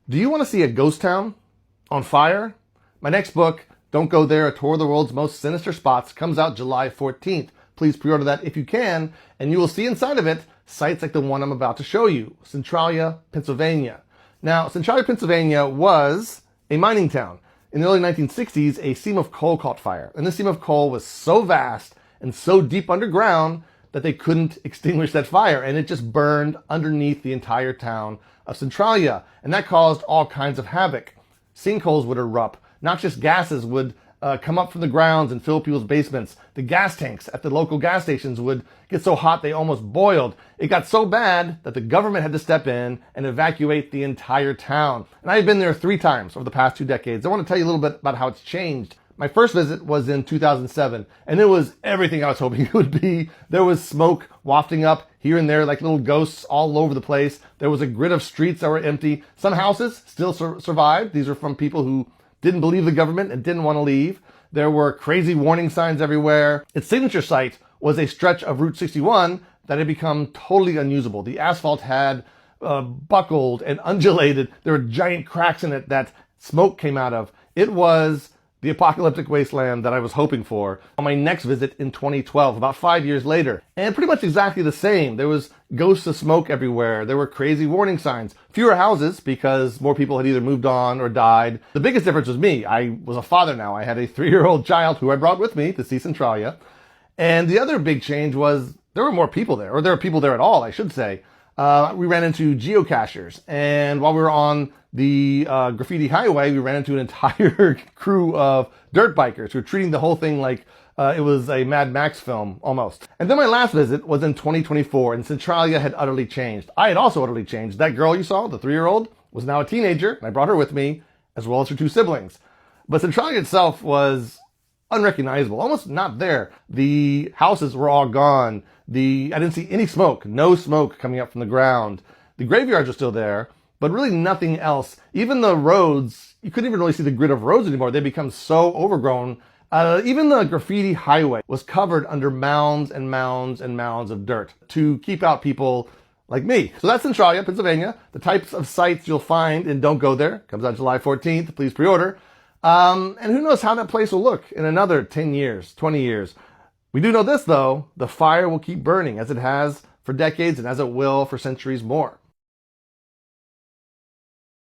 Do you want to see a ghost town on fire? My next book, Don't Go There, A Tour of the World's Most Sinister Spots, comes out July 14th. Please pre-order that if you can, and you will see inside of it sites like the one I'm about to show you, Centralia, Pennsylvania. Now, Centralia, Pennsylvania was a mining town. In the early 1960s, a seam of coal caught fire, and this seam of coal was so vast and so deep underground that they couldn't extinguish that fire, and it just burned underneath the entire town of Centralia, and that caused all kinds of havoc. Sinkholes would erupt. Noxious gases would come up from the grounds and fill people's basements. The gas tanks at the local gas stations would get so hot they almost boiled. It got so bad that the government had to step in and evacuate the entire town. And I've been there 3 times over the past 2 decades. I want to tell you a little bit about how it's changed. My first visit was in 2007, and it was everything I was hoping it would be. There was smoke wafting up here and there like little ghosts all over the place. There was a grid of streets that were empty. Some houses still survived. These are from people who didn't believe the government and didn't want to leave. There were crazy warning signs everywhere. Its signature site was a stretch of Route 61 that had become totally unusable. The asphalt had buckled and undulated. There were giant cracks in it that smoke came out of. It was the apocalyptic wasteland that I was hoping for on my next visit in 2012, about 5 years later. And pretty much exactly the same. There was ghosts of smoke everywhere. There were crazy warning signs. Fewer houses because more people had either moved on or died. The biggest difference was me. I was a father now. I had a 3-year-old child who I brought with me to see Centralia. And the other big change was there were more people there, or there were people there at all, I should say. We ran into geocachers, and while we were on the graffiti highway, we ran into an entire crew of dirt bikers who were treating the whole thing like it was a Mad Max film, almost. And then my last visit was in 2024, and Centralia had utterly changed. I had also utterly changed. That girl you saw, the 3-year-old, was now a teenager, and I brought her with me, as well as her 2 siblings. But Centralia itself was unrecognizable, almost not there. The houses were all gone. I didn't see any smoke, no smoke coming up from the ground. The graveyards are still there, but really nothing else. Even the roads, you couldn't even really see the grid of roads anymore. They become so overgrown. Even the graffiti highway was covered under mounds and mounds and mounds of dirt to keep out people like me. So that's Centralia, Pennsylvania. The types of sites you'll find in Don't Go There. Comes out July 14th. Please pre-order. And who knows how that place will look in another 10 years, 20 years. We do know this, though. The fire will keep burning as it has for decades and as it will for centuries more.